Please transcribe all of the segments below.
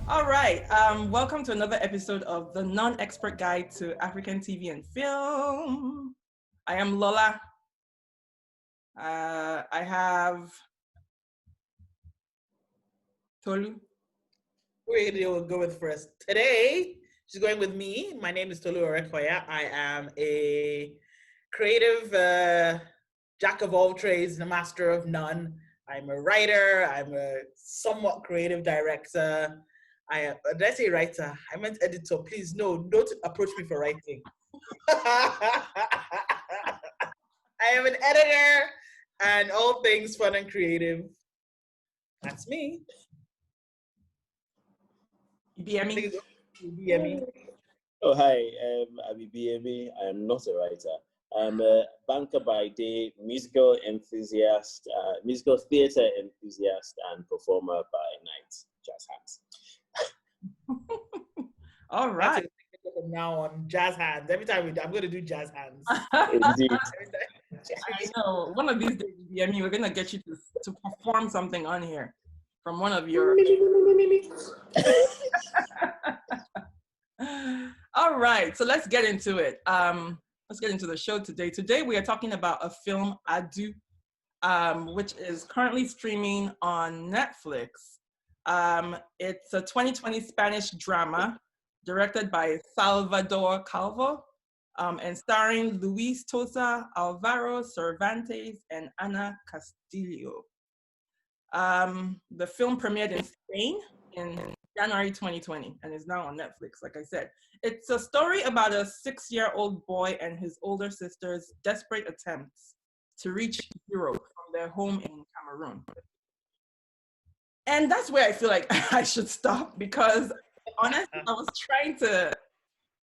All right. Welcome to another episode of the Non-Expert Guide to African TV and Film. I am Lola. I have Tolu. We'll go with first. Today, she's going with me. My name is Tolu and Ibiyemi. I am a creative jack of all trades and a master of none. I'm a writer. I'm a somewhat creative director. Did I say writer? I meant editor. Please, no, don't approach me for writing. I am an editor and all things fun and creative. That's me. Ibiyemi. Oh, hi, I'm Ibiyemi. I am not a writer. I'm a banker by day, musical enthusiast, musical theatre enthusiast, and performer by night, jazz hands. All right. From now on, jazz hands. Every time I'm going to do jazz hands. Indeed. I know. One of these days, Ibiyemi, we're gonna get you to perform something on here from one of your. All right, so let's get into it. Let's get into the show today. Today we are talking about a film, Adu, which is currently streaming on Netflix. It's a 2020 Spanish drama directed by Salvador Calvo and starring Luis Tosar, Álvaro Cervantes, and Ana Castillo. The film premiered in Spain in January 2020 and is now on Netflix, like I said. It's a story about a 6-year-old boy and his older sister's desperate attempts to reach Europe from their home in Cameroon. And that's where I feel like I should stop because honestly, I was trying to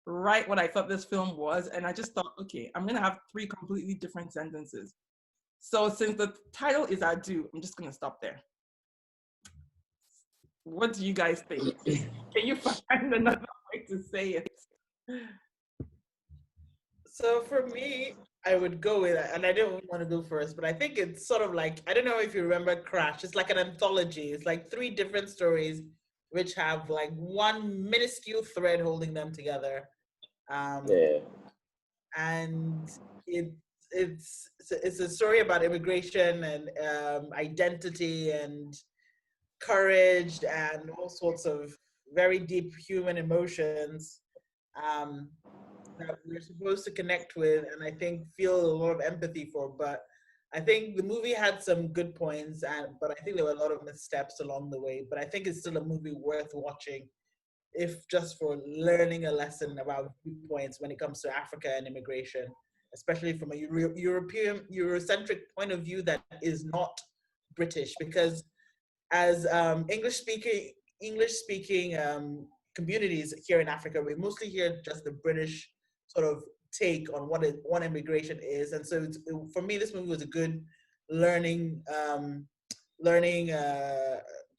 write what I thought this film was, and I just thought, okay, I'm gonna have 3 completely different sentences. So since the title is Adu, I'm just gonna stop there. What do you guys think? Can you find another way to say it? So for me, I would go with, and I don't want to go first, but I think it's sort of like, I don't know if you remember Crash. It's like an anthology. It's like 3 different stories which have like one minuscule thread holding them together. And it's a story about immigration and identity and courage and all sorts of very deep human emotions that we're supposed to connect with and I think feel a lot of empathy for. But I think the movie had some good points, but I think there were a lot of missteps along the way. But I think it's still a movie worth watching, if just for learning a lesson about viewpoints when it comes to Africa and immigration, especially from a Eurocentric point of view that is not British. Because as English speaking communities here in Africa, we mostly hear just the British sort of take on what immigration is, and so for me, this movie was a good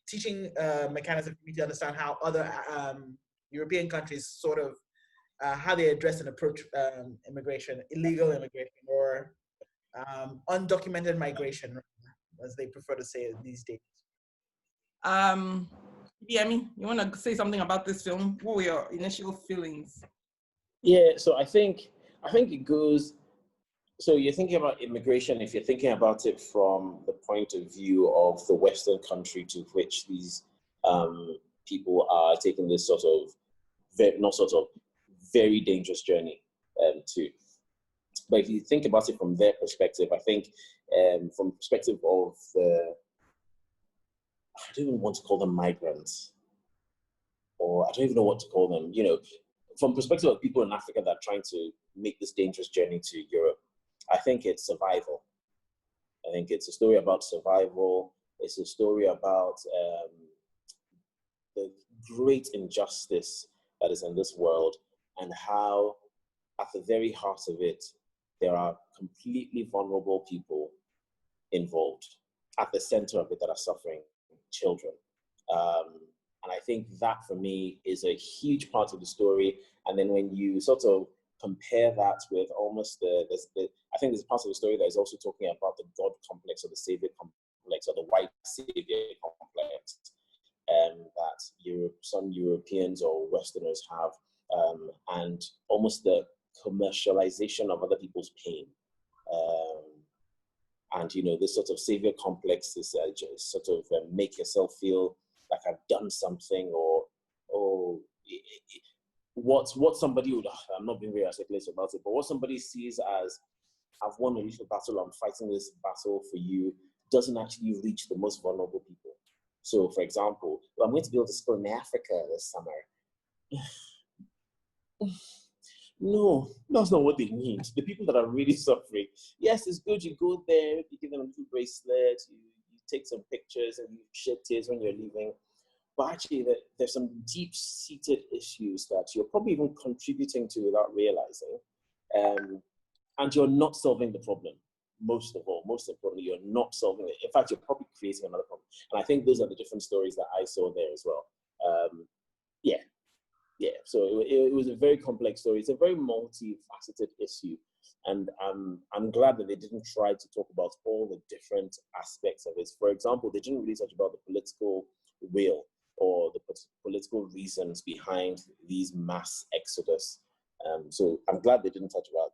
teaching mechanism for me to understand how other European countries sort of how they address and approach immigration, illegal immigration, or undocumented migration, as they prefer to say it these days. Ibiyemi, you want to say something about this film? What were your initial feelings? Yeah, so I think it goes. So you're thinking about immigration, if you're thinking about it from the point of view of the Western country to which these people are taking this sort of very dangerous journey to. But if you think about it from their perspective, I think from the perspective of I don't even want to call them migrants, or I don't even know what to call them, from perspective of people in Africa that are trying to make this dangerous journey to Europe, I think it's survival. I think it's a story about survival. It's a story about the great injustice that is in this world and how, at the very heart of it, there are completely vulnerable people involved at the center of it that are suffering, children. And I think that for me is a huge part of the story. And then when you sort of compare that with almost I think there's part of the story that is also talking about the God complex or the savior complex or the white savior complex that Europe some Europeans or Westerners have, and almost the commercialization of other people's pain. And, you know, this sort of savior complex, this just sort of make yourself feel like I've done something, or what somebody would, I'm not being very articulate about it, but what somebody sees as, I've won a little battle, I'm fighting this battle for you, doesn't actually reach the most vulnerable people. So, for example, well, I'm going to build a school in Africa this summer. No, that's not what they need. The people that are really suffering, yes, it's good, you go there, you give them a little bracelet, you take some pictures, and you shed tears when you're leaving. But actually, there's some deep-seated issues that you're probably even contributing to without realizing. And you're not solving the problem, most of all. Most importantly, you're not solving it. In fact, you're probably creating another problem. And I think those are the different stories that I saw there as well. Yeah, so it was a very complex story. It's a very multifaceted issue. And I'm glad that they didn't try to talk about all the different aspects of it. For example, they didn't really touch about the political will or the political reasons behind these mass exodus. So I'm glad they didn't talk about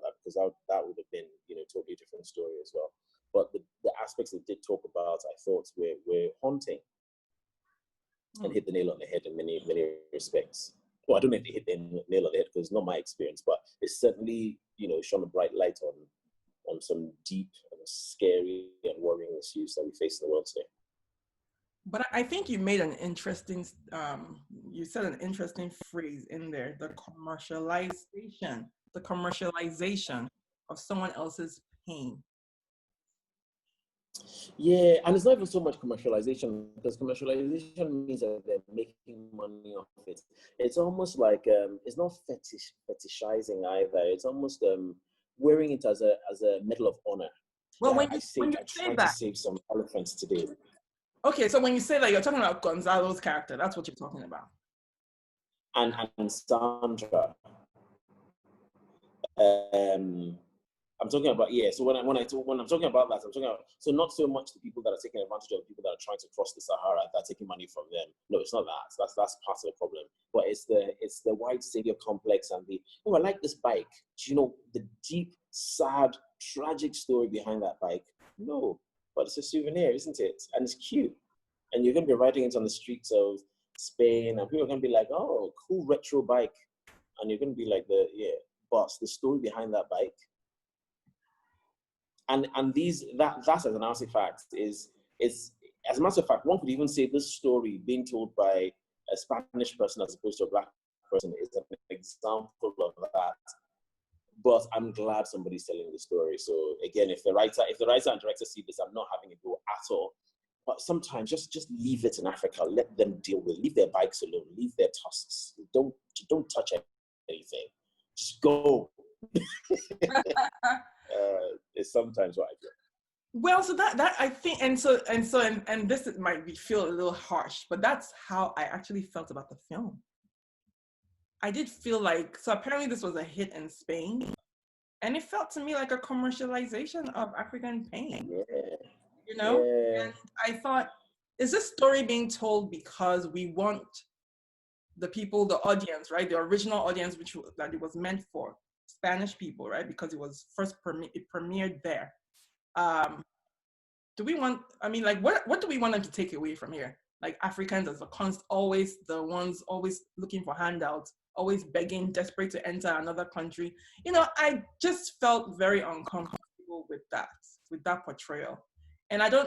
that, because that would have been, you know, a totally different story as well. But the aspects they did talk about, I thought were haunting and hit the nail on the head in many respects. Well, I don't know if they hit the nail on the head, because it's not my experience, but it's certainly, you know, shone a bright light on some deep and scary and worrying issues that we face in the world today. But I think you made an interesting, you said an interesting phrase in there, the commercialization of someone else's pain. Yeah, and it's not even so much commercialization, because commercialization means that they're making money off it. It's almost like, it's not fetishizing either. It's almost wearing it as a medal of honor. Well, yeah, when you say that, to save some elephants today. Okay, so when you say that, you're talking about Gonzalo's character. That's what you're talking about. And Sandra. I'm talking about, yeah, so when I'm talking about that, I'm talking about, so not so much the people that are taking advantage of the people that are trying to cross the Sahara, that are taking money from them. No, it's not that. That's part of the problem. But it's the white savior complex and the, oh, I like this bike. Do you know the deep, sad, tragic story behind that bike? No, but it's a souvenir, isn't it? And it's cute. And you're going to be riding it on the streets of Spain, and people are going to be like, oh, cool retro bike. And you're going to be like, but the story behind that bike, and that as an artifact is as a matter of fact, one could even say this story being told by a Spanish person as opposed to a Black person is an example of that. But I'm glad somebody's telling the story. So again, if the writer and director see this, I'm not having a go at all. But sometimes just leave it in Africa. Let them leave their bikes alone. Leave their tusks. Don't touch anything. Just go. It's sometimes what I feel. Well, so that I think, and this might feel a little harsh, but that's how I actually felt about the film. I did feel like, so apparently this was a hit in Spain, and it felt to me like a commercialization of African pain. Yeah. You know? Yeah. And I thought, is this story being told because we want the people, the audience, right? The original audience, that it was meant for, Spanish people, right? Because it was first it premiered there. Do we want, I mean, like, what do we want them to take away from here? Like Africans as always the ones always looking for handouts, always begging, desperate to enter another country. You know, I just felt very uncomfortable with that portrayal. And I just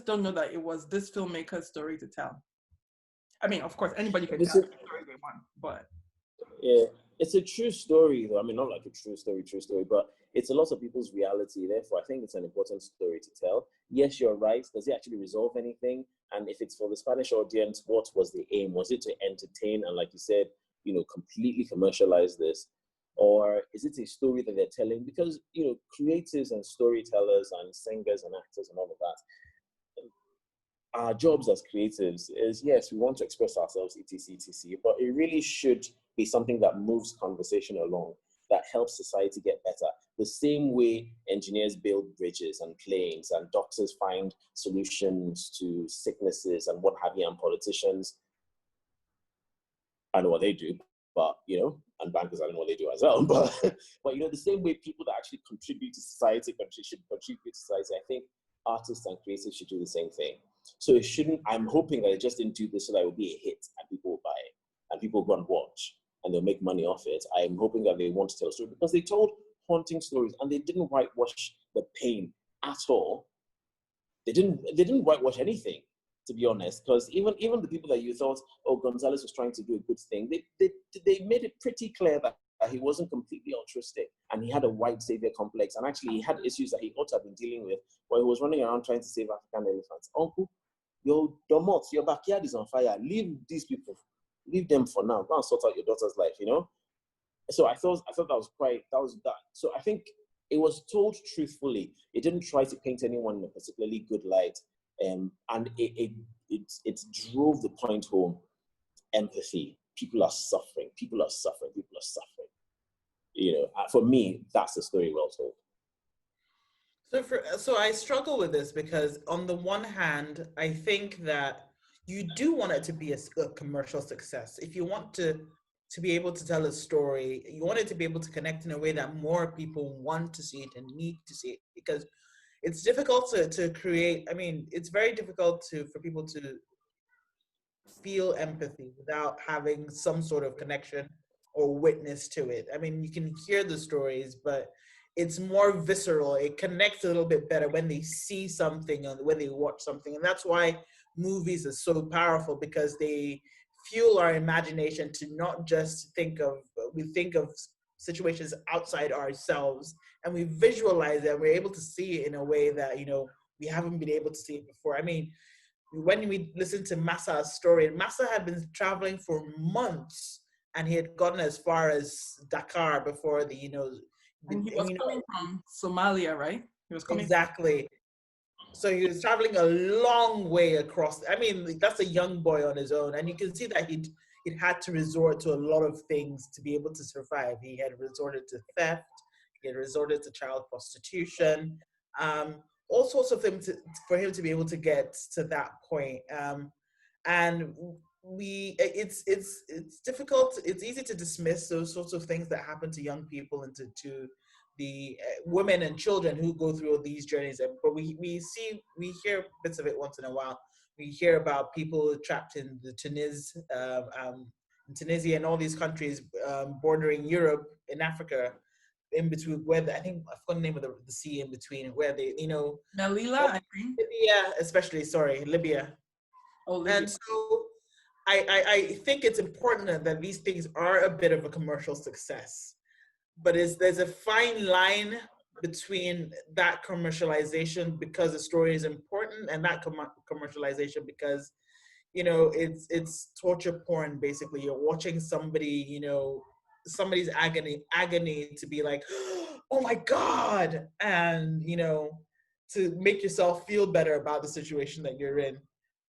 don't know that it was this filmmaker's story to tell. I mean, of course, anybody can tell the story they want, but. Yeah, it's a true story, though. I mean, not like a true story, but it's a lot of people's reality. Therefore, I think it's an important story to tell. Yes, you're right. Does it actually resolve anything? And if it's for the Spanish audience, what was the aim? Was it to entertain and, like you said, you know, completely commercialize this? Or is it a story that they're telling? Because, you know, creatives and storytellers and singers and actors and all of that, our jobs as creatives is, yes, we want to express ourselves, etc., but it really should be something that moves conversation along, that helps society get better. The same way engineers build bridges and planes, and doctors find solutions to sicknesses and what have you, and politicians, I know what they do, but, you know, and bankers, I don't know what they do as well. But you know, the same way people that actually contribute to society should contribute to society, I think artists and creators should do the same thing. So it shouldn't, I'm hoping that it just didn't do this so that it will be a hit and people will buy it and people will go and watch and they'll make money off it. I'm hoping that they want to tell a story, because they told haunting stories and they didn't whitewash the pain at all. They didn't whitewash anything, to be honest, because even the people that you thought, oh, Gonzalez was trying to do a good thing, they made it pretty clear that he wasn't completely altruistic and he had a white savior complex, and actually he had issues that he ought to have been dealing with when he was running around trying to save African elephants. Uncle, your domot, your backyard is on fire. Leave these people. Leave them for now. Go and sort out your daughter's life, you know? So I thought that was that. So I think it was told truthfully. It didn't try to paint anyone in a particularly good light. And it drove the point home. Empathy. People are suffering. People are suffering. People are suffering. You know, for me, that's the story well told. So I struggle with this because on the one hand, I think that you do want it to be a commercial success. If you want to be able to tell a story, you want it to be able to connect in a way that more people want to see it and need to see it, because it's difficult to create. I mean, it's very difficult for people to feel empathy without having some sort of connection or witness to it. I mean, you can hear the stories, but it's more visceral. It connects a little bit better when they see something and when they watch something. And that's why movies are so powerful, because they fuel our imagination to not just we think of situations outside ourselves and we visualize it. We're able to see it in a way that, you know, we haven't been able to see it before. I mean, when we listened to Massa's story, Massa had been traveling for months and he had gotten as far as Dakar before the, you know. And he was coming from Somalia, right? He was coming. Exactly. So he was traveling a long way across. I mean, that's a young boy on his own. And you can see that he'd had to resort to a lot of things to be able to survive. He had resorted to theft. He had resorted to child prostitution. All sorts of things for him to be able to get to that point. And it's difficult. It's easy to dismiss those sorts of things that happen to young people and to the women and children who go through these journeys. But we hear bits of it once in a while. We hear about people trapped in the Tunisia and all these countries bordering Europe and Africa, in between where I think I forgot the name of the sea in between, where they, you know, Melilla, I think. Libya, especially. Sorry, Libya. Oh, Libya. And so I think it's important that these things are a bit of a commercial success, but there's a fine line between that commercialization because the story is important and that commercialization because, you know, it's torture porn. Basically, you're watching somebody, you know, somebody's agony to be like, oh my God, and, you know, to make yourself feel better about the situation that you're in.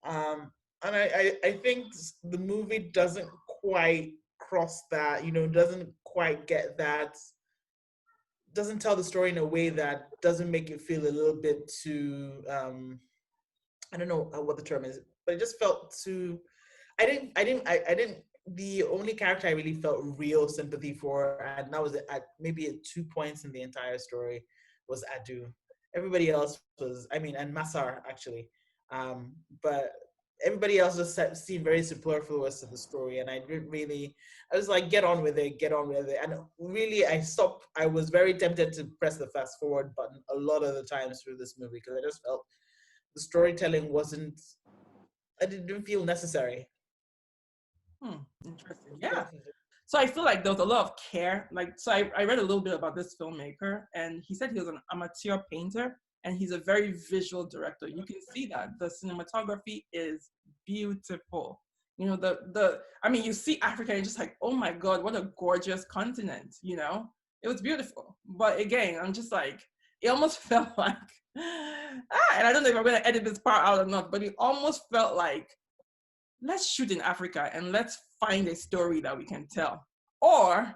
And I think the movie doesn't quite cross that, you know, doesn't quite get that, doesn't tell the story in a way that doesn't make it feel a little bit too, I don't know what the term is, but it just felt too, I didn't, the only character I really felt real sympathy for, and that was at maybe at 2 points in the entire story, was Adu. Everybody else was, I mean, and Massar actually, but everybody else just seemed very superfluous to the story, and I was like, get on with it, and really I was very tempted to press the fast forward button a lot of the times through this movie, because I just felt the storytelling I didn't feel necessary. Interesting. Yeah. So I feel like there was a lot of care. Like, so I read a little bit about this filmmaker, and he said he was an amateur painter, and he's a very visual director. You can see that the cinematography is beautiful. You know, I mean, you see Africa and you're just like, oh my God, what a gorgeous continent, you know? It was beautiful. But again, I'm just like, it almost felt like, and I don't know if I'm going to edit this part out or not, but it almost felt like, let's shoot in Africa and let's find a story that we can tell. Or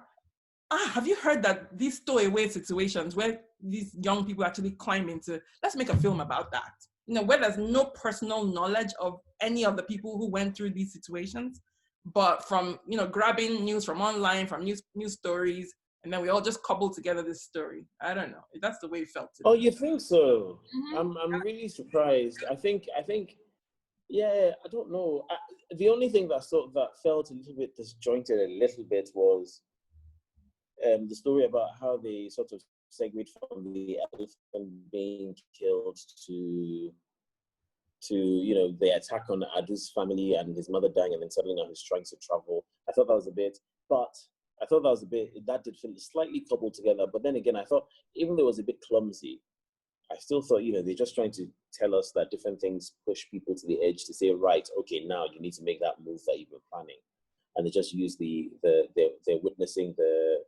have you heard that these stowaway situations where these young people actually climb into, let's make a film about that. You know, where there's no personal knowledge of any of the people who went through these situations, but from, you know, grabbing news from online, from news stories, and then we all just cobble together this story. I don't know. That's the way it felt to Oh, me. you think so? Mm-hmm. I'm really surprised. I think, yeah, I don't know. The only thing that felt a little bit disjointed a little bit was the story about how they sort of segued from the elephant being killed to you know, the attack on Adu's family and his mother dying, and then suddenly now he's trying to travel. I thought that was a bit, that did feel slightly cobbled together. But then again, I thought, even though it was a bit clumsy, I still thought, you know, they're just trying to tell us that different things push people to the edge to say, right, okay, now you need to make that move that you've been planning. And they just use they're witnessing the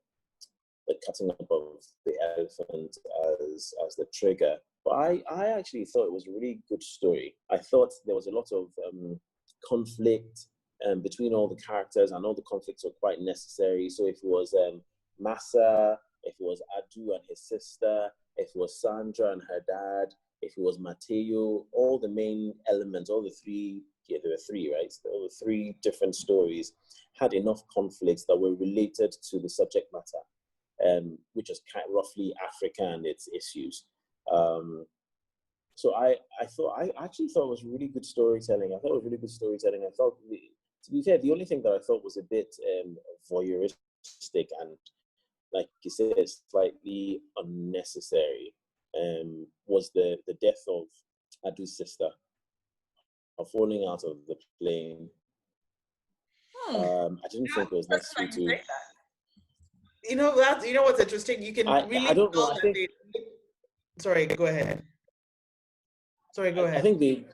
cutting up of the elephant as the trigger. But I actually thought it was a really good story. I thought there was a lot of conflict between all the characters, and all the conflicts were quite necessary. So if it was Massa, if it was Adu and his sister, if it was Sandra and her dad, if it was Mateo, all the main elements, all the three, yeah, there were three, right? So all the three different stories had enough conflicts that were related to the subject matter, which is kind of roughly Africa and its issues. So I actually thought it was really good storytelling. I thought, to be fair, the only thing that I thought was a bit voyeuristic and, like you said, slightly unnecessary, was the death of Adu's sister, of falling out of the plane. I didn't think it was necessary to. You know what's interesting? You can really I don't know. tell that Sorry, go ahead. I think they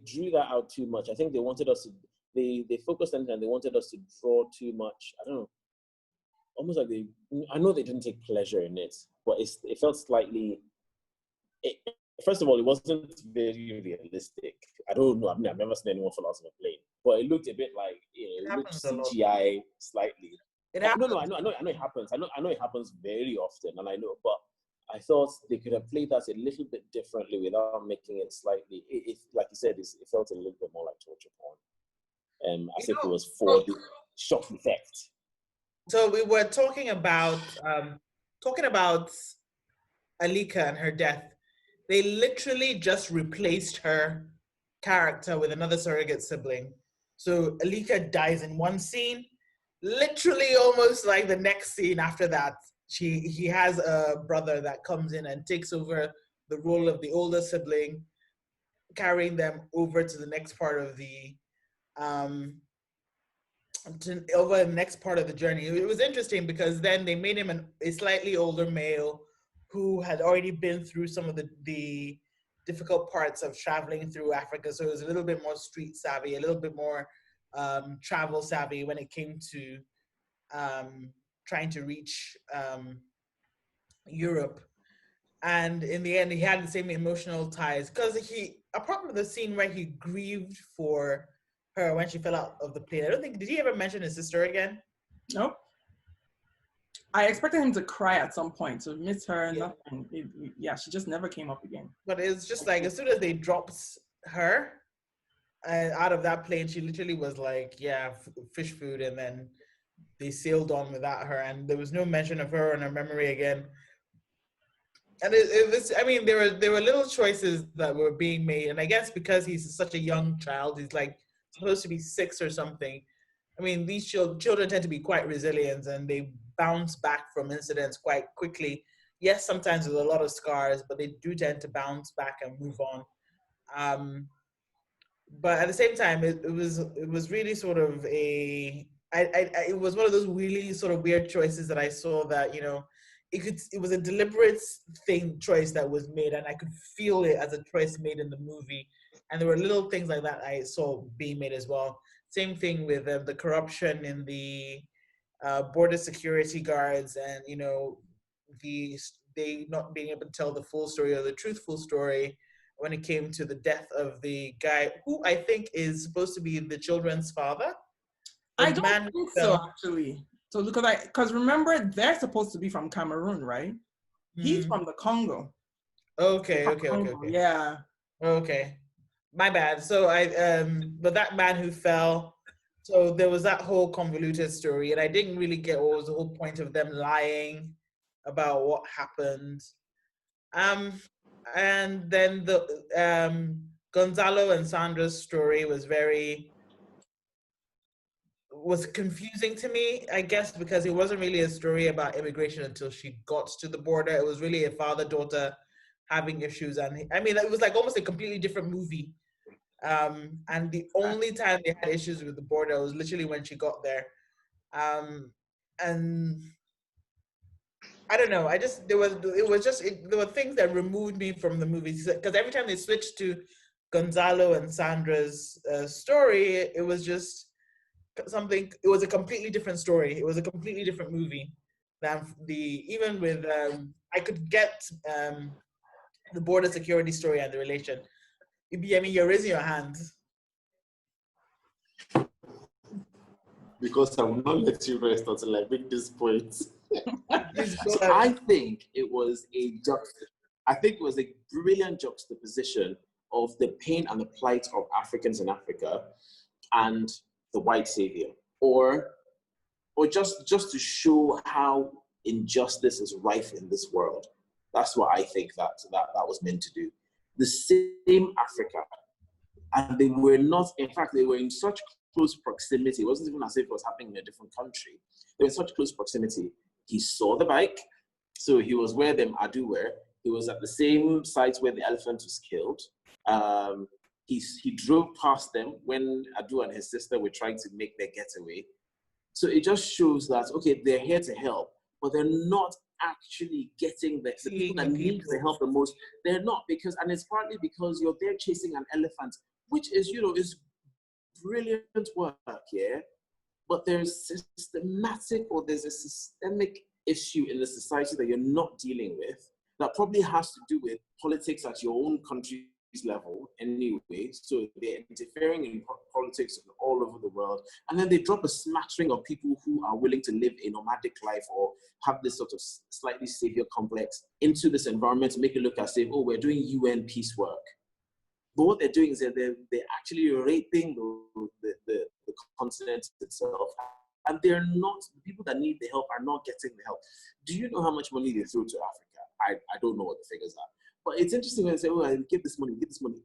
drew that out too much. I think they wanted us to. They focused on it and they wanted us to draw too much. I don't know. Almost like I know they didn't take pleasure in it, but it felt slightly. First of all, it wasn't very realistic. I don't know. I mean, I've never seen anyone fall out of a plane, but it looked a bit like, it looked CGI slightly. No, I know it happens. I know it happens very often, and I know, but I thought they could have played that a little bit differently without making it slightly. It like you said, it felt a little bit more like torture porn, as if it was for the shock effect. So we were talking about Alika and her death. They literally just replaced her character with another surrogate sibling. So Alika dies in one scene, literally almost like the next scene after that, he has a brother that comes in and takes over the role of the older sibling, carrying them over to the next part of the journey. It was interesting because then they made him a slightly older male who had already been through some of the difficult parts of traveling through Africa. So it was a little bit more street savvy, a little bit more travel savvy when it came to trying to reach Europe. And in the end, he had the same emotional ties because apart from the scene where he grieved for her when she fell out of the plane, did he ever mention his sister again? No. I expected him to cry at some point, so miss her, nothing. She just never came up again. But it's just like, as soon as they dropped her out of that plane, she literally was like, fish food, and then they sailed on without her, and there was no mention of her in her memory again. And it was, I mean, there were little choices that were being made, and I guess because he's such a young child, he's like supposed to be 6 or something. I mean, these children tend to be quite resilient, and they bounce back from incidents quite quickly. Yes, sometimes with a lot of scars, but they do tend to bounce back and move on. But at the same time, it was really sort of it was one of those really sort of weird choices that I saw that, you know, it was a deliberate choice that was made, and I could feel it as a choice made in the movie. And there were little things like that I saw being made as well. Same thing with the corruption in the border security guards, and, you know, they not being able to tell the full story or the truthful story when it came to the death of the guy who I think is supposed to be the children's father. I don't think so, actually. So because remember, they're supposed to be from Cameroon, right? He's from the Congo. Okay. Yeah. Okay. My bad. So but that man who fell, so there was that whole convoluted story, and I didn't really get what was the whole point of them lying about what happened. And then the Gonzalo and Sandra's story was confusing to me, I guess, because it wasn't really a story about immigration until she got to the border. It was really a father-daughter having issues, and I mean, it was like almost a completely different movie. And the only time they had issues with the border was literally when she got there. And I don't know. There were things that removed me from the movie, because every time they switched to Gonzalo and Sandra's story, it was just something. It was a completely different story. It was a completely different movie than even with. I could get the border security story and the relation. Ibiyemi, you're raising your hand. Because I will not let you rest until I make this point. So I think it was a brilliant juxtaposition of the pain and the plight of Africans in Africa and the white savior, or just to show how injustice is rife in this world. That's what I think that was meant to do. The same Africa, and they were not. In fact, they were in such close proximity. It wasn't even as if it was happening in a different country. They were in such close proximity. He saw the bike, so he was where them Adu were. He was at the same site where the elephant was killed. He drove past them when Adu and his sister were trying to make their getaway. So it just shows that, okay, they're here to help, but they're not actually getting the people that need the help the most. They're not, and it's partly because you're there chasing an elephant, which is, is brilliant work, yeah? But there's a systemic issue in the society that you're not dealing with that probably has to do with politics at your own country's level anyway. So they're interfering in politics all over the world. And then they drop a smattering of people who are willing to live a nomadic life or have this sort of slightly savior complex into this environment to make it look as if, oh, we're doing UN peace work. But what they're doing is that they're actually raping the continent itself. And they're not, the people that need the help are not getting the help. Do you know how much money they threw to Africa? I don't know what the figures are. But it's interesting when they say, oh, I give this money.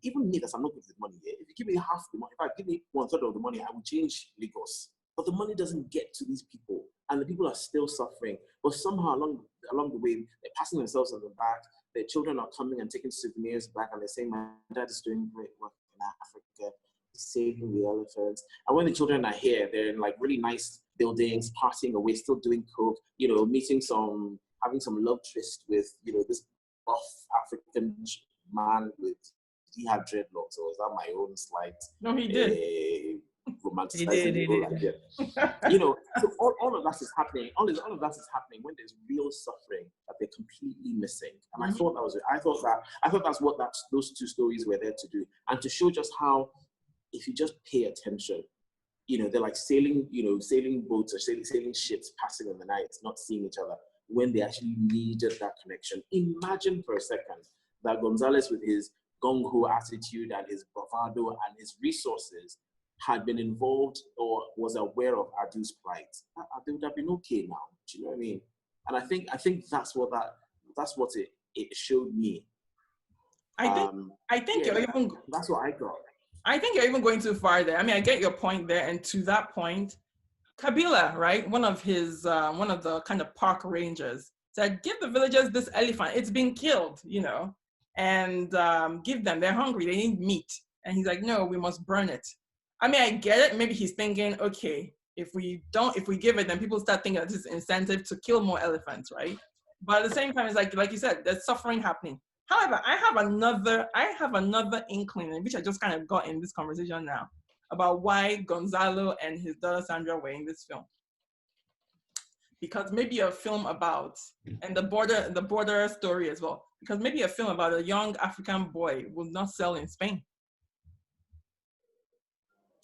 Even me, I'm not good with money. If you give me half the money, if I give me 1/3 of the money, I will change Lagos. But the money doesn't get to these people. And the people are still suffering. But somehow along the way, they're passing themselves on the back. Their children are coming and taking souvenirs back, and they're saying, my dad is doing great work in Africa. He's saving the elephants. And when the children are here, they're in like really nice buildings, partying away, still doing coke, having some love tryst with, this buff African man with, he had dreadlocks, or was that my own slight? No, he did. Romanticizing the whole idea. So all of that is happening. All of that is happening when there's real suffering that they're completely missing. And I thought that's what those two stories were there to do, and to show just how, if you just pay attention, they're like sailing boats or sailing ships passing in the night, not seeing each other when they actually needed that connection. Imagine for a second that Gonzalez, with his gung-ho attitude and his bravado and his resources, had been involved or was aware of Adu's plight. They would have been okay now. Do you know what I mean? And I think that's what it showed me. I think you're even. That's what I got. I think you're even going too far there. I mean, I get your point there, and to that point, Kabila, right, one of the kind of park rangers, said, give the villagers this elephant. It's been killed, and give them. They're hungry. They need meat. And he's like, no, we must burn it. I mean, I get it. Maybe he's thinking, okay, if we give it, then people start thinking that this is incentive to kill more elephants, right? But at the same time, it's like you said, there's suffering happening. However, I have another inkling, which I just kind of got in this conversation now, about why Gonzalo and his daughter Sandra were in this film. Because maybe a film about, and the border story as well, because maybe a film about a young African boy will not sell in Spain.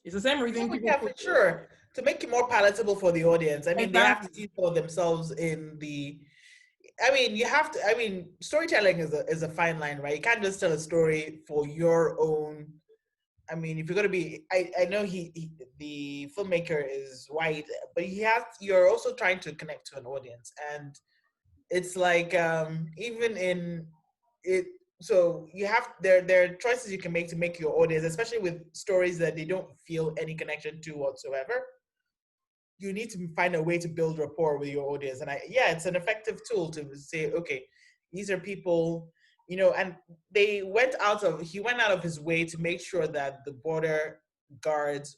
It's the same reason people. Yeah, for sure. to make it more palatable for the audience. I mean, they have to Exactly. see for themselves in the. I mean, you have to. I mean, storytelling is a fine line, right? You can't just tell a story for your own. I mean, if you're gonna be, I know the filmmaker is white, but you're also trying to connect to an audience, and it's like even in it. So you have there are choices you can make to make your audience, especially with stories that they don't feel any connection to whatsoever. You need to find a way to build rapport with your audience, and it's an effective tool to say, okay, these are people, and he went out of his way to make sure that the border guards,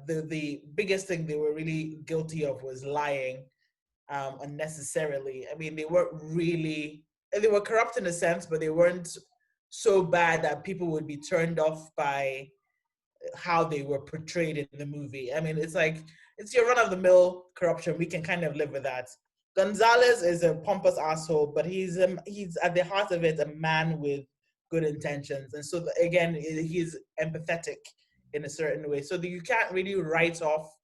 the biggest thing they were really guilty of was lying unnecessarily. I mean, they were corrupt in a sense, but they weren't so bad that people would be turned off by how they were portrayed in the movie. I mean, it's like, it's your run-of-the-mill corruption. We can kind of live with that. Gonzalez is a pompous asshole, but he's at the heart of it a man with good intentions, and so again, he's empathetic in a certain way. So that you can't really write off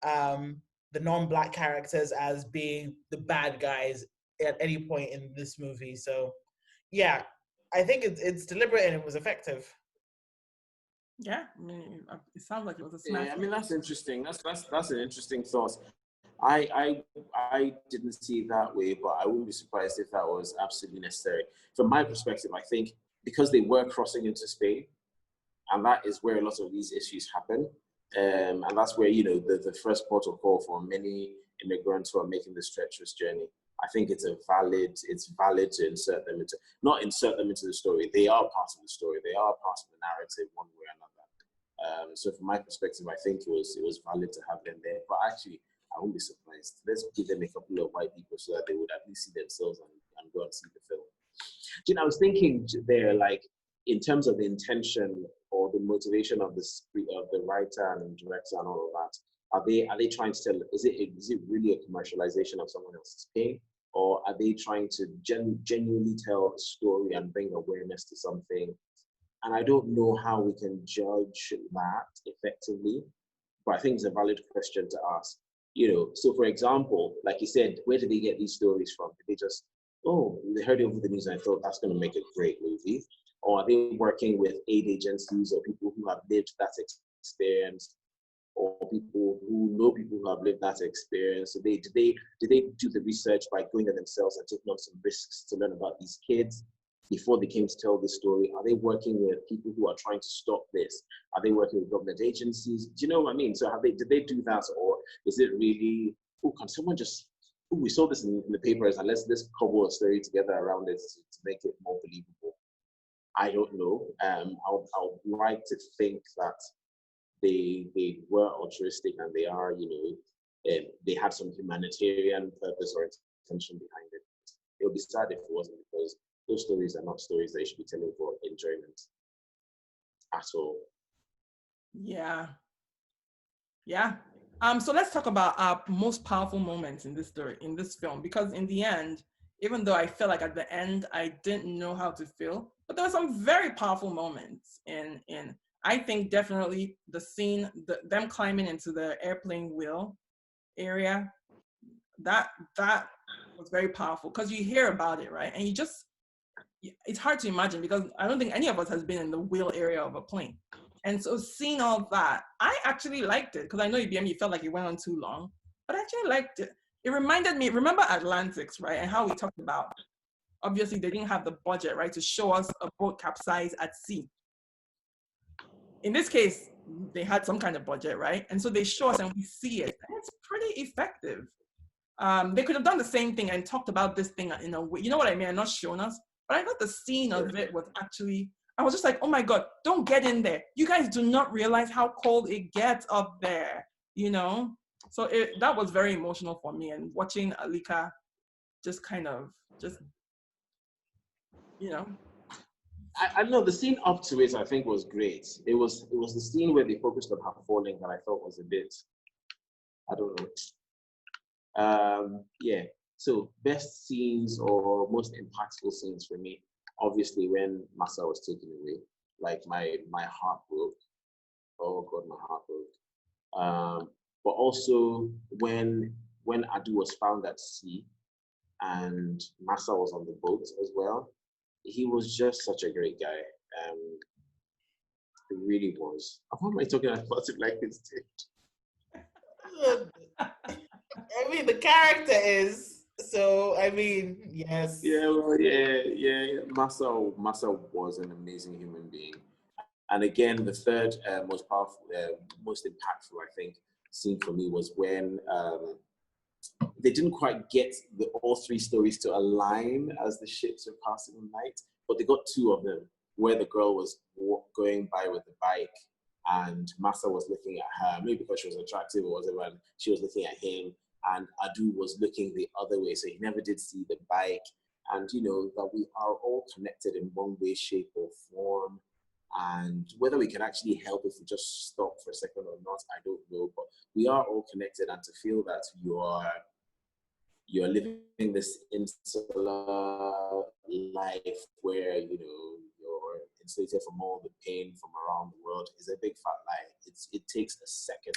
the non-black characters as being the bad guys at any point in this movie. So, yeah, I think it's deliberate and it was effective. Yeah, I mean, it sounds like it was a smash. Yeah, I mean, that's interesting. That's an interesting thought. I didn't see it that way, but I wouldn't be surprised if that was absolutely necessary. From my perspective, I think because they were crossing into Spain, and that is where a lot of these issues happen. And that's where, the first port of call for many immigrants who are making this treacherous journey. I think it's valid to not insert them into the story. They are part of the story. They are part of the narrative one way or another. So from my perspective, I think it was valid to have them there. But actually, I won't be surprised. Let's give them a couple of white people so that they would at least see themselves and go and see the film. I was thinking there, like, in terms of the intention or the motivation of the writer and director and all of that, are they trying to tell? Is it really a commercialization of someone else's pain, or are they trying to genuinely tell a story and bring awareness to something? And I don't know how we can judge that effectively, but I think it's a valid question to ask. So for example, like you said, where did they get these stories from? Did they just, they heard it over the news and I thought that's going to make a great movie? Or are they working with aid agencies or people who have lived that experience, or people who know people who have lived that experience? So did they do the research by going there themselves and taking on some risks to learn about these kids before they came to tell the story? Are they working with people who are trying to stop this? Are they working with government agencies? Do you know what I mean? So did they do that, or is it really, can someone just, we saw this in the papers and let's cobble a story together around it to make it more believable? I don't know. I would like to think that they were altruistic and they are, they had some humanitarian purpose or intention behind it. It would be sad if it wasn't, because those stories are not stories that you should be telling for enjoyment at all. Yeah. So let's talk about our most powerful moments in this story, in this film, because in the end, even though I felt like at the end I didn't know how to feel, but there were some very powerful moments in I think definitely the scene, them climbing into the airplane wheel area, that was very powerful, because you hear about it, right? And it's hard to imagine, because I don't think any of us has been in the wheel area of a plane. And so seeing all that, I actually liked it, because I know Ibiyemi felt like it went on too long, but I actually liked it. It reminded me, remember Atlantics, right? And how we talked about, obviously they didn't have the budget, right, to show us a boat capsize at sea. In this case, they had some kind of budget, right? And so they show us and we see it, and it's pretty effective. They could have done the same thing and talked about this thing in a way, you know what I mean? And not shown us, but I thought the scene of it was actually, I was just like, oh my God, don't get in there. You guys do not realize how cold it gets up there, So that was very emotional for me, and watching Alika just kind of, I know the scene up to it, I think, was great. It was the scene where they focused on her falling that I thought was a bit, I don't know. Yeah. So best scenes or most impactful scenes for me, obviously when Massa was taken away, like my heart broke. Oh God, my heart broke. but also when Adu was found at sea and Massa was on the boat as well, he was just such a great guy. It really was. Why am I talking about it like this? I mean, the character is, so, I mean, yes. Yeah, well, yeah. Massa was an amazing human being. And again, the third most powerful, most impactful, I think, scene for me was when they didn't quite get all three stories to align as the ships were passing the night, but they got two of them, where the girl was going by with the bike and Massa was looking at her, maybe because she was attractive or whatever, and she was looking at him, and Adu was looking the other way, so he never did see the bike. And that we are all connected in one way, shape, or form. And whether we can actually help if we just stop for a second or not, I don't know. But we are all connected, and to feel that you're living this insular life where you're insulated from all the pain from around the world is a big fat lie. It takes a second.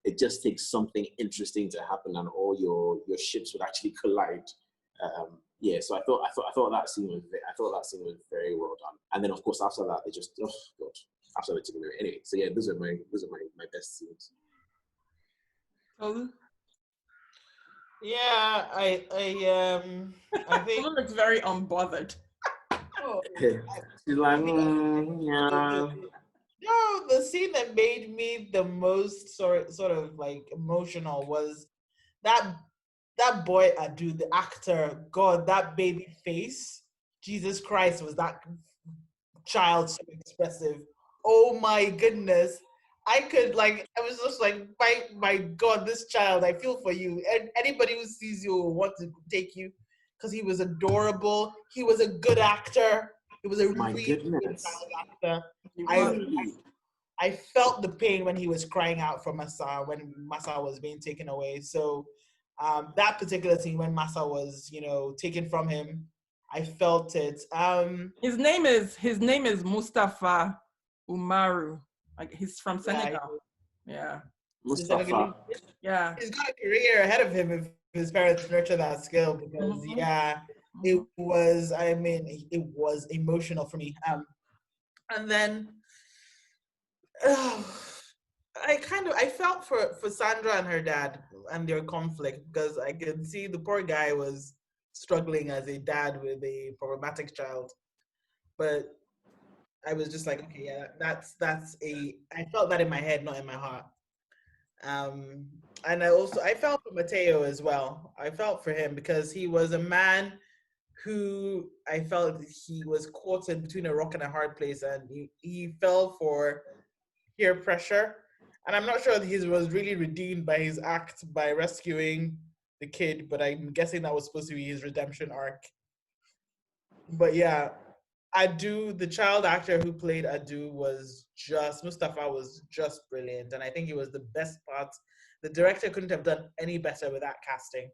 It just takes something interesting to happen, and all your ships would actually collide. So I thought that scene was very well done. And then of course after that they just after the chicken anyway. So yeah, those are my best scenes. Tolu? Yeah, I think Tolu looks very unbothered. She's like, yeah. No, the scene that made me the most sort of like emotional was that boy Adu, the actor. God, that baby face. Jesus Christ, was that child so expressive? Oh my goodness. I was just like, my God, this child, I feel for you. And anybody who sees you will want to take you, because he was adorable. He was a good actor. He was a really good child actor. I felt the pain when he was crying out for Massa, when Massa was being taken away. So that particular scene when Massa was, taken from him, I felt it. His name is Moustapha Oumarou. Like, he's from Senegal. Yeah. Moustapha. Yeah. He's got a career ahead of him if his parents nurture that skill, because it was emotional for me. And then I felt for Sandra and her dad and their conflict, because I could see the poor guy was struggling as a dad with a problematic child. But I was just like, okay, yeah, I felt that in my head, not in my heart. And I felt for Mateo as well. I felt for him because he was a man who I felt he was caught in between a rock and a hard place, and he fell for peer pressure. And I'm not sure that he was really redeemed by his act by rescuing the kid, but I'm guessing that was supposed to be his redemption arc. But yeah, Adu, the child actor who played Adu, Moustapha was just brilliant. And I think it was the best part. The director couldn't have done any better with that casting.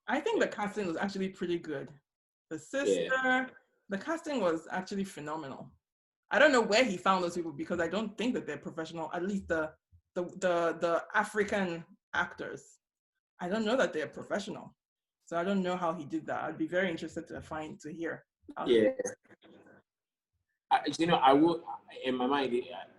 I think the casting was actually pretty good. The sister, the casting was actually phenomenal. I don't know where he found those people, because I don't think that they're professional, at least the African actors. I don't know that they're professional. So I don't know how he did that. I'd be very interested to hear. Yeah. I would, in my mind,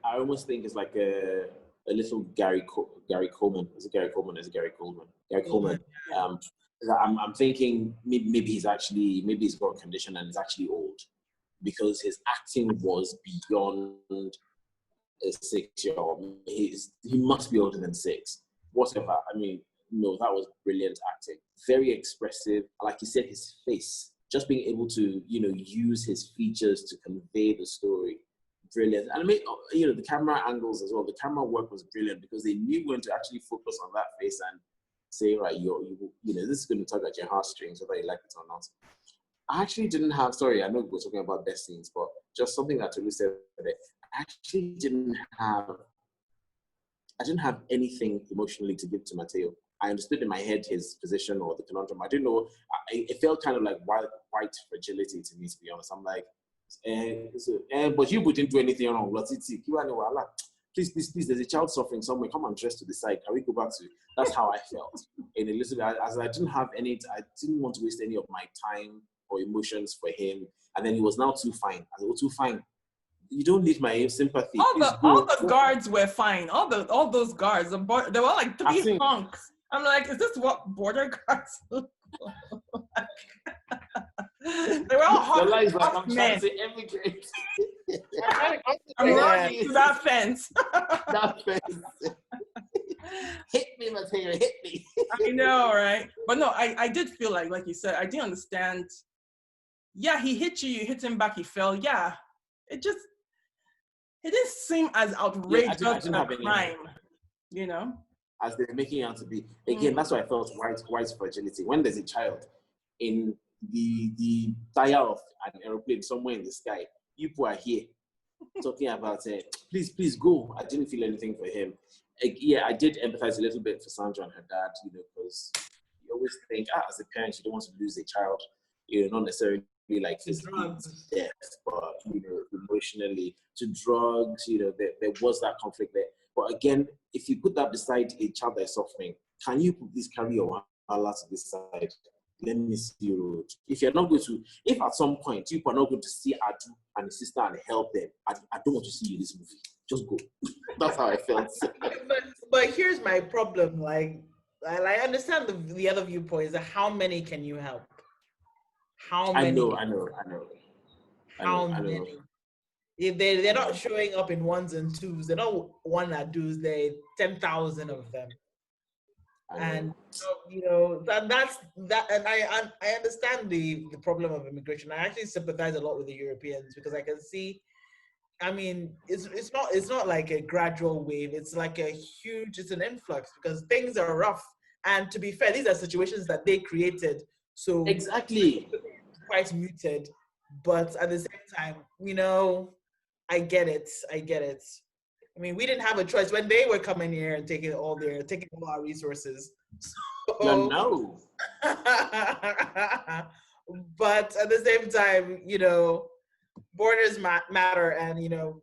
I almost think it's like a little Gary Coleman. Is it Gary Coleman? Is it Gary Coleman? Gary Coleman. I'm thinking maybe he's got a condition and he's actually old, because his acting was beyond a 6-year-old. He must be older than 6. Whatever. I mean, no, that was brilliant acting. Very expressive. Like you said, his face. Just being able to, use his features to convey the story. Brilliant. And I mean, the camera angles as well. The camera work was brilliant, because they knew when to actually focus on that face and say, right, this is going to tug at your heartstrings, whether you like it or not. I actually didn't have, sorry, I know we're talking about best scenes, but just something that Tolu said today. I actually didn't have anything emotionally to give to Mateo. I understood in my head his position or the conundrum. I didn't know. It felt kind of like white fragility to me, to be honest. I'm like, but you didn't do anything wrong. please, there's a child suffering somewhere. Come and dress to the side. Can we go back to? That's how I felt. In Elizabeth, as I didn't want to waste any of my time or emotions for him. And then he was now too fine. I said, oh, too fine. You don't need my sympathy. All the guards were fine. All those guards, they were like 3 hunks. I'm like, is this what border guards look like? They were all hot men. I'm running to that fence. That fence. Hit me, Mateo, hit me. I know, right? But no, I did feel like you said, I didn't understand. Yeah, he hit you hit him back, he fell. Yeah, it didn't seem as outrageous as a crime, you know? As they're making it out to be. Again, that's why I felt white fragility. When there's a child in the tire of an aeroplane somewhere in the sky, you people are here talking about please go. I didn't feel anything for him. Yeah, I did empathize a little bit for Sandra and her dad, you know, because you always think, as a parent, you don't want to lose a child, you know, not necessarily like physically to death, but, you know, emotionally to drugs, you know, there was that conflict there. But again, if you put that beside a child that is suffering, can you please carry your Allah to this side? Let me see you. If you're not going to, if at some point you are not going to see Adu and his sister and help them, I don't want to see you in this movie. Just go. That's how I felt. but here's my problem. Like, I understand the other viewpoints. How many can you help? How many? I know. How many? If they're not showing up in ones and twos, they're not one that does. They're 10,000 of them. And you know that's that, and I understand the problem of immigration. I actually sympathize a lot with the Europeans because I can see. I mean, it's not like a gradual wave. It's like it's an influx because things are rough. And to be fair, these are situations that they created. So exactly, quite muted. But at the same time, you know, I get it. I mean, we didn't have a choice when they were coming here and taking all our resources. So, no. But at the same time, you know, borders matter, and you know,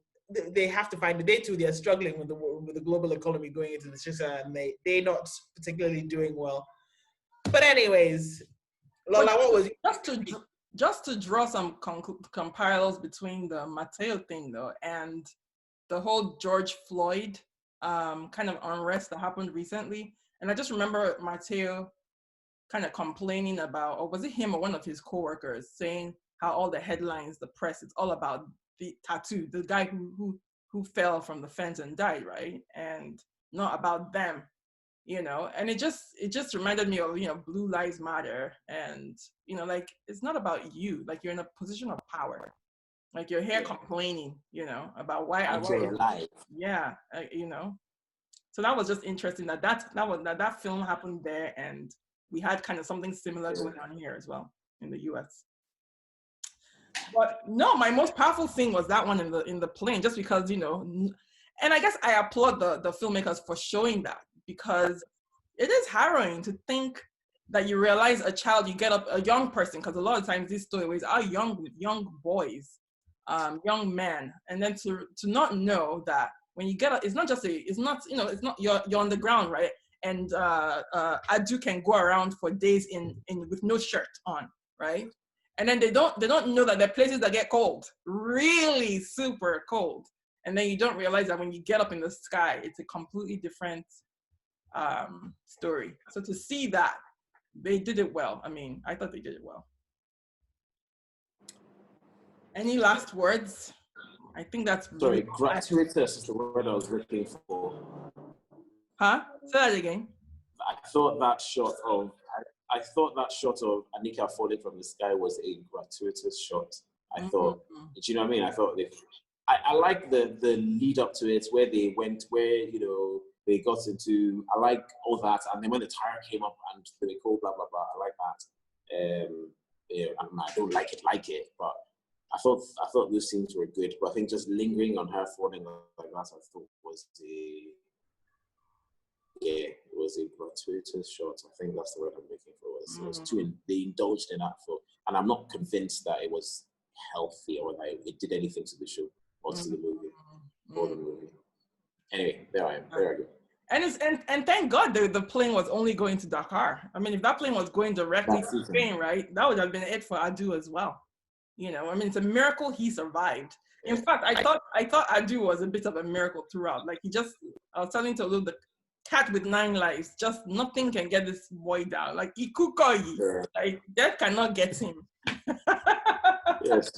they have to find. They're struggling with the global economy going into the system, and they're not particularly doing well. But anyways, Lola, what was just to draw some parallels between the Mateo thing though and the whole George Floyd kind of unrest that happened recently. And I just remember Mateo kind of complaining about, or was it him or one of his coworkers, saying how all the headlines, the press, it's all about the tattoo, the guy who fell from the fence and died, right? And not about them, you know? And it just reminded me of, you know, Blue Lives Matter. And, you know, like, it's not about you. Like, you're in a position of power. Like, you're here complaining, you know, about why you're alive. Yeah, you know. So that was just interesting that film happened there, and we had kind of something similar going on here as well in the U.S. But no, my most powerful thing was that one in the plane, just because, you know, and I guess I applaud the filmmakers for showing that, because it is harrowing to think that you realize you get up, a young person, because a lot of times these stories are young boys, young men, and then to not know that when you get up, it's not you're on the ground, right? And Adu can go around for days in with no shirt on, right? And then they don't know that there are places that get cold, really super cold. And then you don't realize that when you get up in the sky, it's a completely different story. So to see that, they did it well. I mean, I thought they did it well. Any last words? I think that's sorry. Gratuitous is the word I was looking for. Huh? Say that again. I thought that shot of Anika falling from the sky was a gratuitous shot. I thought, do you know what I mean? I thought I like the lead up to it, where they went, where, you know, they got into. I like all that, and then when the tire came up and they called blah blah blah. I like that. Yeah, I don't like it, but I thought those scenes were good. But I think just lingering on her falling like that, I thought it was a gratuitous shot. I think that's the word I'm looking for. It was too, they indulged in that and I'm not convinced that it was healthy or that it did anything to the show or to the movie or the movie. There I go. And thank God the plane was only going to Dakar. I mean, if that plane was going directly to Spain, right, that would have been it for Adu as well. You know, I mean, it's a miracle he survived. In fact, I thought Adu was a bit of a miracle throughout. Like I was telling Tolu, the cat with 9 lives, just nothing can get this boy down. Like Ikukoyi, like death cannot get him. Yes.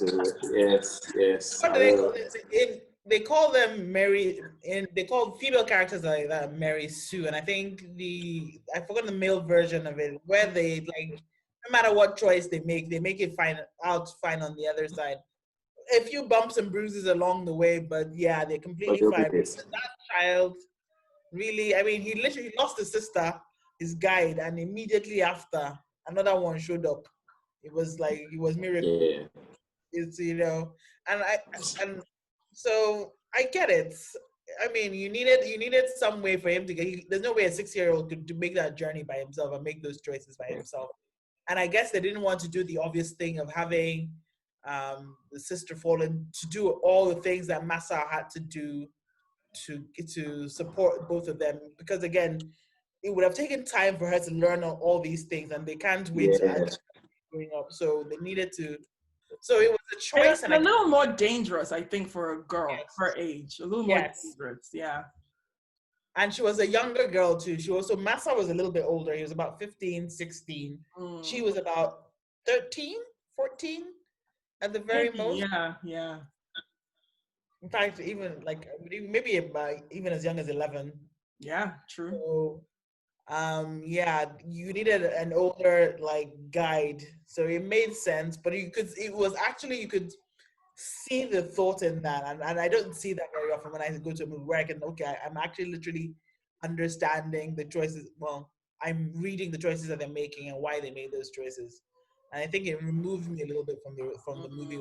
What do they call it? They call them Mary, and they call female characters like that Mary Sue, and I think I forgot the male version of it, where they like no matter what choice they make it fine on the other side. A few bumps and bruises along the way, but yeah, they're completely fine. That child really, I mean, he literally lost his sister, his guide, and immediately after another one showed up. It was like it was miracle. Yeah. It's and so I get it. I mean, you needed some way for him to get. There's no way a 6-year-old could to make that journey by himself and make those choices by himself. And I guess they didn't want to do the obvious thing of having the sister fall in to do all the things that Massa had to do to support both of them, because again, it would have taken time for her to learn all these things, and they can't wait to growing up. So they needed to. So it was a choice. And a little more dangerous, I think, for a girl her age. A little more dangerous, yeah. And she was a younger girl too. Massa was a little bit older. He was about 15, 16. She was about 13, 14 at the very most. Yeah. In fact, even like maybe even as young as 11. Yeah, true. So, you needed an older like guide, so it made sense. But you could see the thought in that, and I don't see that very often when I go to a movie where I'm actually literally understanding the choices. Well, I'm reading the choices that they're making and why they made those choices, and I think it removes me a little bit from the movie.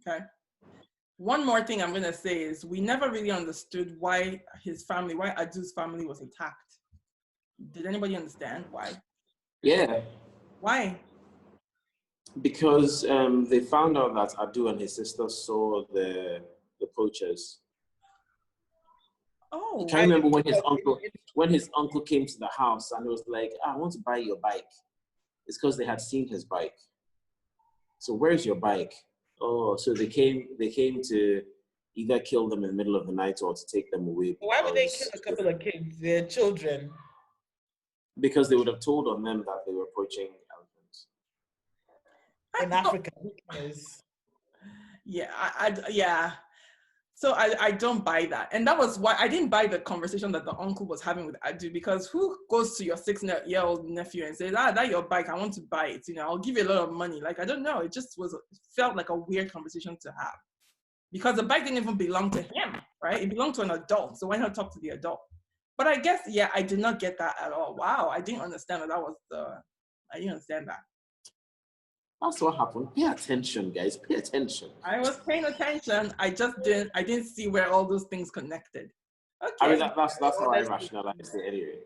Okay. One more thing I'm gonna say is we never really understood why Adu's family was attacked. Did anybody understand why? Yeah. Why? Because they found out that Adu and his sister saw the poachers. Oh. I can't remember when his uncle came to the house and it was like, I want to buy your bike. It's because they had seen his bike. So where's your bike? Oh, so they came to either kill them in the middle of the night or to take them away. Why would they kill a couple of kids, their children? Because they would have told on them that they were poaching elephants. In Africa. Yeah. So I don't buy that. And that was why I didn't buy the conversation that the uncle was having with Adu, because who goes to your 6-year-old nephew and says, that's your bike, I want to buy it. You know, I'll give you a lot of money. Like, I don't know. It just felt like a weird conversation to have. Because the bike didn't even belong to him, right? It belonged to an adult. So why not talk to the adult? But I guess, I did not get that at all. Wow, I didn't understand I didn't understand that. That's what happened. Pay attention, guys. Pay attention. I was paying attention. I didn't see where all those things connected. Okay. I mean, that's how I rationalize it anyway.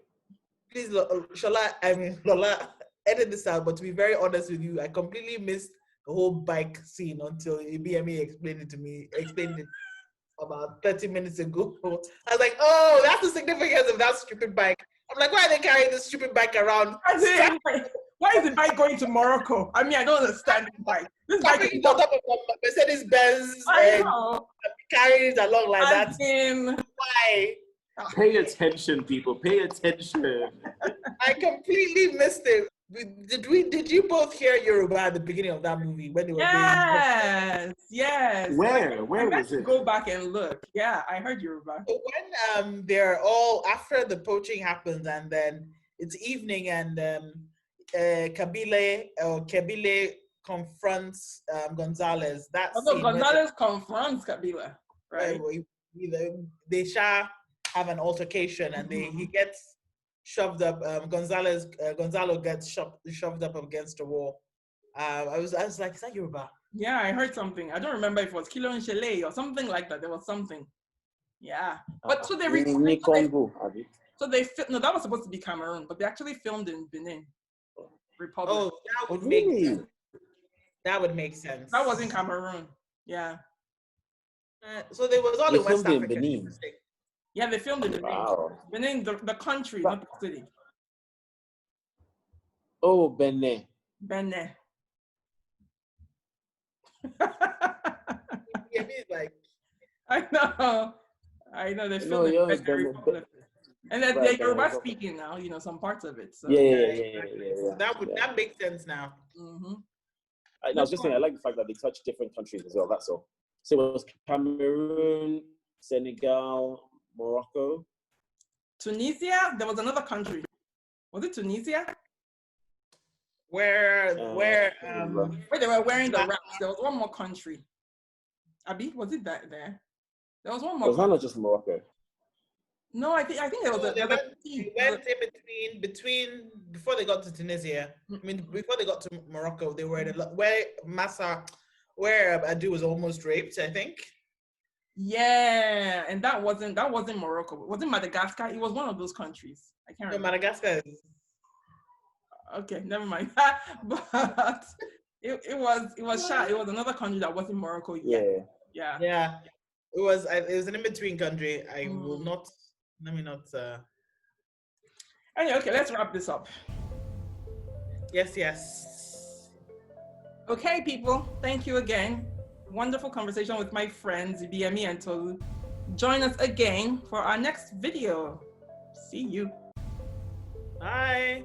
Please, Lola, edit this out. But to be very honest with you, I completely missed the whole bike scene until Ibiyemi explained it about 30 minutes ago. I was like, oh, that's the significance of that stupid bike. I'm like, why are they carrying this stupid bike around? Why is the bike going to Morocco? I mean, I don't understand the bike. This bike is on top of a Mercedes Benz and carrying it along like that. Why? Pay attention, people. Pay attention. I completely missed it. Did you both hear Yoruba at the beginning of that movie when they were Yes. Where was it? Go back and look. Yeah, I heard Yoruba. When they're all after the poaching happens and then it's evening and Kebile confronts Gonzalez. Gonzalez confronts Kabila, right? They have an altercation and he gets shoved up. Gonzalo gets shoved up against a wall. I was like, is that Yoruba? Yeah, I heard something. I don't remember if it was Kilo and Shele or something like that. There was something. Yeah, but so they so they no, that was supposed to be Cameroon, but they actually filmed in Benin Republic. Oh, that would make sense. That would make sense. That was in Cameroon. Yeah. So there was all They in West filmed it in Africa. Benin. Yeah, they filmed it in Benin. Wow. Benin, the country, not the city. Oh, Benin. Benin. Yeah, it's like I know. They No, filmed yeah, it very Benin. popular. And then Right, they're Yoruba Benin. speaking now, some parts of it. So. So that makes sense now. Mm-hmm. I was just saying, I like the fact that they touch different countries as well. That's all. So it was Cameroon, Senegal, Morocco. Tunisia. There was another country. Was it Tunisia? Where Where they were wearing the wraps. There was one more country. Abi, was it that there? There was one more. Was that not just Morocco? No, I think there was they went in between before they got to Tunisia. I mean, before they got to Morocco, they were in where Adu was almost raped, I think. Yeah, and that wasn't Morocco. Was it Madagascar? It was one of those countries. I can't remember. Madagascar. Okay, never mind. But it was Shah. It was another country that wasn't Morocco yet. Yeah. It was an in-between country. I will not. Let me not. Anyway, okay, let's wrap this up. Yes. Okay, people, thank you again. Wonderful conversation with my friends Ibiyemi and Tolu. Join us again for our next video. See you. Bye.